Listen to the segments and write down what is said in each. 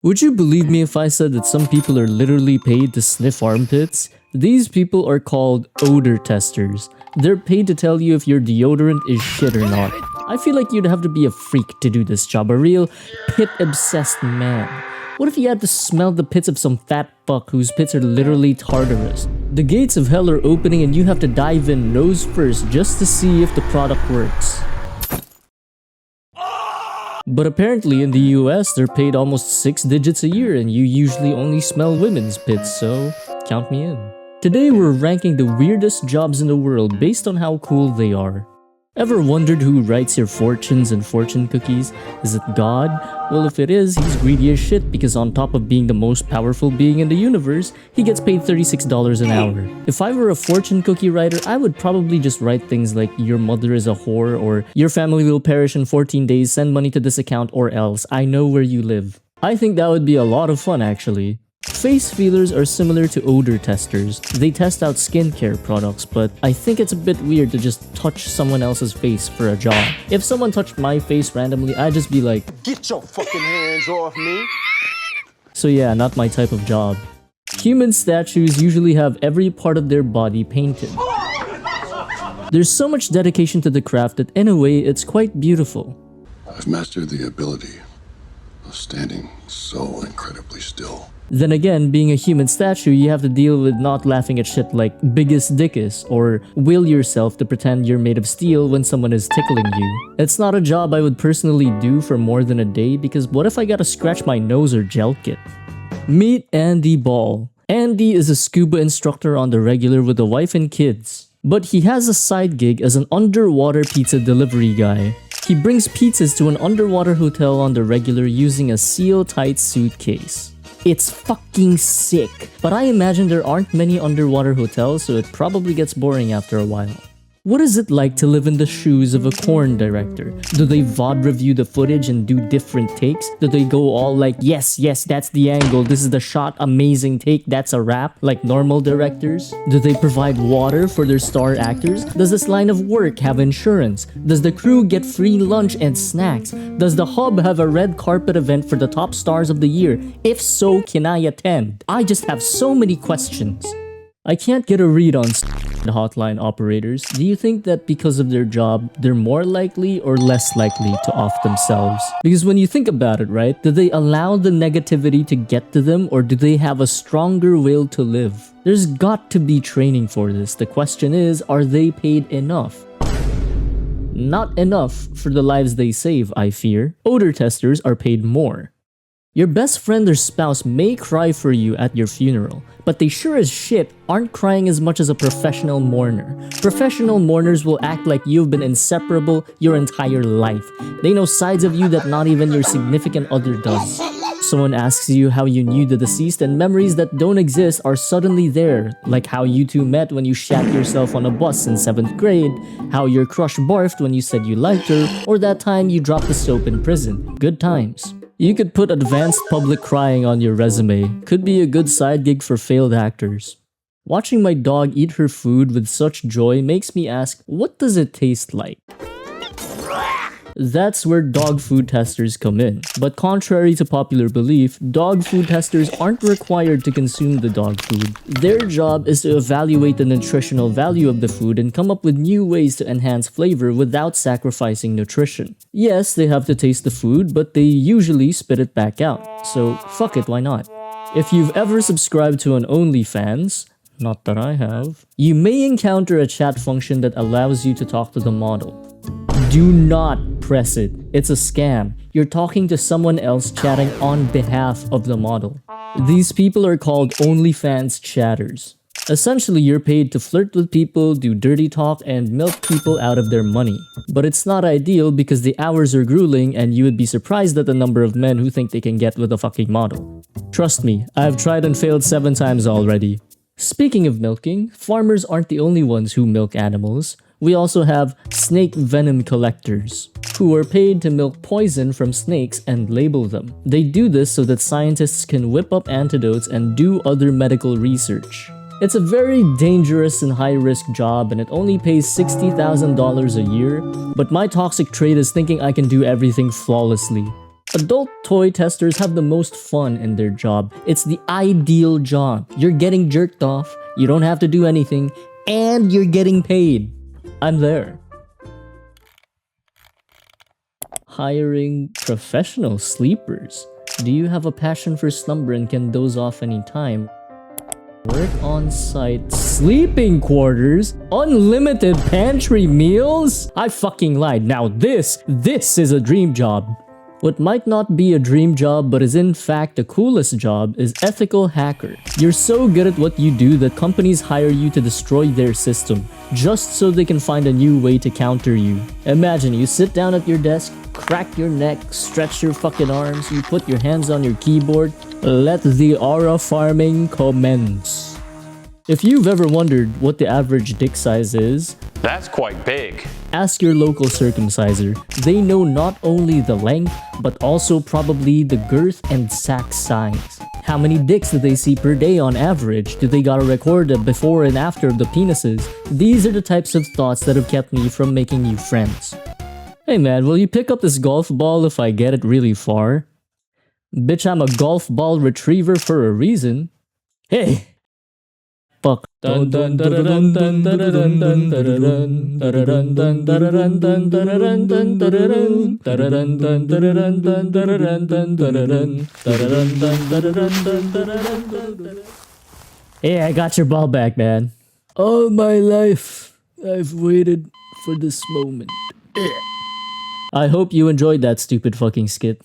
Would you believe me if I said that some people are literally paid to sniff armpits? These people are called odor testers. They're paid to tell you if your deodorant is shit or not. I feel like you'd have to be a freak to do this job, a real pit-obsessed man. What if you had to smell the pits of some fat fuck whose pits are literally Tartarus? The gates of hell are opening and you have to dive in nose first just to see if the product works. But apparently in the US, they're paid almost 6 digits a year and you usually only smell women's pits, so count me in. Today we're ranking the weirdest jobs in the world based on how cool they are. Ever wondered who writes your fortunes and fortune cookies? Is it God? Well, if it is, he's greedy as shit because on top of being the most powerful being in the universe, he gets paid $36 an hour. If I were a fortune cookie writer, I would probably just write things like your mother is a whore or your family will perish in 14 days, send money to this account or else, I know where you live. I think that would be a lot of fun actually. Face feelers are similar to odor testers. They test out skincare products, but I think it's a bit weird to just touch someone else's face for a job. If someone touched my face randomly, I'd just be like, "Get your fucking hands off me!" So yeah, not my type of job. Human statues usually have every part of their body painted. There's so much dedication to the craft that in a way, it's quite beautiful. I've mastered the ability of standing so incredibly still. Then again, being a human statue, you have to deal with not laughing at shit like biggest dickus or will yourself to pretend you're made of steel when someone is tickling you. It's not a job I would personally do for more than a day because what if I gotta scratch my nose or gel kit? Meet Andy Ball. Andy is a scuba instructor on the regular with a wife and kids. But he has a side gig as an underwater pizza delivery guy. He brings pizzas to an underwater hotel on the regular using a seal-tight suitcase. It's fucking sick, but I imagine there aren't many underwater hotels, so it probably gets boring after a while. What is it like to live in the shoes of a corn director? Do they VOD review the footage and do different takes? Do they go all like, yes, that's the angle, this is the shot, amazing take, that's a wrap, like normal directors? Do they provide water for their star actors? Does this line of work have insurance? Does the crew get free lunch and snacks? Does the hub have a red carpet event for the top stars of the year? If so, can I attend? I just have so many questions. I can't get a read on hotline operators. Do you think that because of their job, they're more likely or less likely to off themselves? Because when you think about it, right, do they allow the negativity to get to them or do they have a stronger will to live? There's got to be training for this. The question is, are they paid enough? Not enough for the lives they save, I fear. Odor testers are paid more. Your best friend or spouse may cry for you at your funeral, but they sure as shit aren't crying as much as a professional mourner. Professional mourners will act like you've been inseparable your entire life. They know sides of you that not even your significant other does. Someone asks you how you knew the deceased and memories that don't exist are suddenly there, like how you two met when you shat yourself on a bus in 7th grade, how your crush barfed when you said you liked her, or that time you dropped the soap in prison. Good times. You could put advanced public crying on your resume. Could be a good side gig for failed actors. Watching my dog eat her food with such joy makes me ask, what does it taste like? That's where dog food testers come in. But contrary to popular belief, dog food testers aren't required to consume the dog food. Their job is to evaluate the nutritional value of the food and come up with new ways to enhance flavor without sacrificing nutrition. Yes, they have to taste the food, but they usually spit it back out. So fuck it, why not? If you've ever subscribed to an OnlyFans, not that I have, you may encounter a chat function that allows you to talk to the model. Do not press it. It's a scam. You're talking to someone else chatting on behalf of the model. These people are called OnlyFans chatters. Essentially, you're paid to flirt with people, do dirty talk, and milk people out of their money. But it's not ideal because the hours are grueling and you would be surprised at the number of men who think they can get with a fucking model. Trust me, I've tried and failed 7 times already. Speaking of milking, farmers aren't the only ones who milk animals. We also have snake venom collectors, who are paid to milk poison from snakes and label them. They do this so that scientists can whip up antidotes and do other medical research. It's a very dangerous and high-risk job and it only pays $60,000 a year, but my toxic trait is thinking I can do everything flawlessly. Adult toy testers have the most fun in their job. It's the ideal job. You're getting jerked off, you don't have to do anything, and you're getting paid. I'm there. Hiring professional sleepers. Do you have a passion for slumber and can doze off anytime? Work on site sleeping quarters? Unlimited pantry meals? I fucking lied. Now this is a dream job. What might not be a dream job but is in fact the coolest job is ethical hacker. You're so good at what you do that companies hire you to destroy their system, just so they can find a new way to counter you. Imagine you sit down at your desk, crack your neck, stretch your fucking arms, you put your hands on your keyboard, let the aura farming commence. If you've ever wondered what the average dick size is, that's quite big. Ask your local circumciser. They know not only the length, but also probably the girth and sack size. How many dicks do they see per day on average? Do they gotta record the before and after of the penises? These are the types of thoughts that have kept me from making new friends. Hey man, will you pick up this golf ball if I get it really far? Bitch, I'm a golf ball retriever for a reason. Hey! Fuck. Hey, I got your ball back, man. All my life, I've waited for this moment. I hope you enjoyed that stupid fucking skit.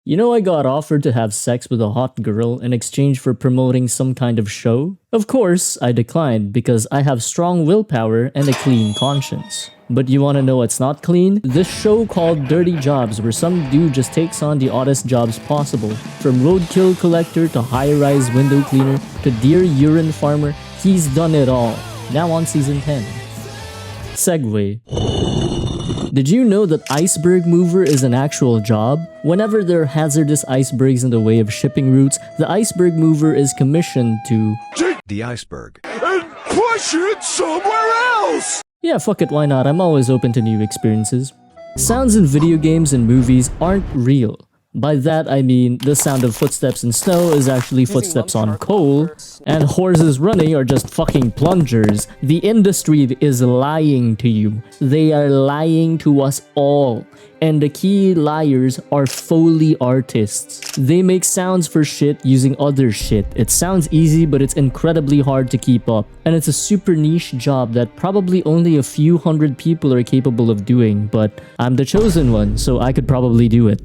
You know, I got offered to have sex with a hot girl in exchange for promoting some kind of show. Of course, I declined because I have strong willpower and a clean conscience. But you wanna know what's not clean? This show called Dirty Jobs, where some dude just takes on the oddest jobs possible. From roadkill collector to high-rise window cleaner to deer urine farmer, he's done it all. Now on season 10. Segue. Did you know that iceberg mover is an actual job? Whenever there are hazardous icebergs in the way of shipping routes, the iceberg mover is commissioned to take the iceberg and push it somewhere else! Yeah, fuck it, why not? I'm always open to new experiences. Sounds in video games and movies aren't real. By that I mean the sound of footsteps in snow is actually footsteps on coal, and horses running are just fucking plungers. The industry is lying to you. They are lying to us all. And the key liars are Foley artists. They make sounds for shit using other shit. It sounds easy, but it's incredibly hard to keep up. And it's a super niche job that probably only a few hundred people are capable of doing, but I'm the chosen one, so I could probably do it.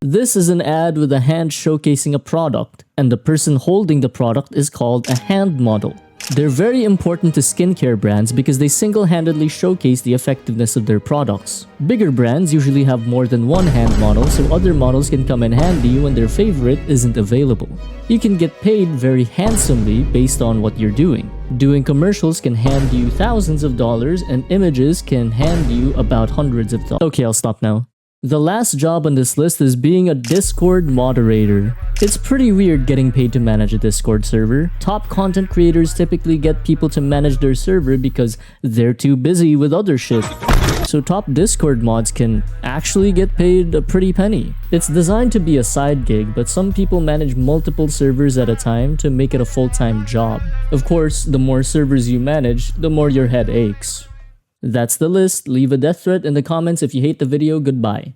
This is an ad with a hand showcasing a product, and the person holding the product is called a hand model. They're very important to skincare brands because they single-handedly showcase the effectiveness of their products. Bigger brands usually have more than one hand model, so other models can come in handy when their favorite isn't available. You can get paid very handsomely based on what you're doing. Doing commercials can hand you thousands of dollars, and images can hand you about hundreds of dollars. Okay, I'll stop now. The last job on this list is being a Discord moderator. It's pretty weird getting paid to manage a Discord server. Top content creators typically get people to manage their server because they're too busy with other shit. So top Discord mods can actually get paid a pretty penny. It's designed to be a side gig, but some people manage multiple servers at a time to make it a full-time job. Of course, the more servers you manage, the more your head aches. That's the list. Leave a death threat in the comments if you hate the video. Goodbye.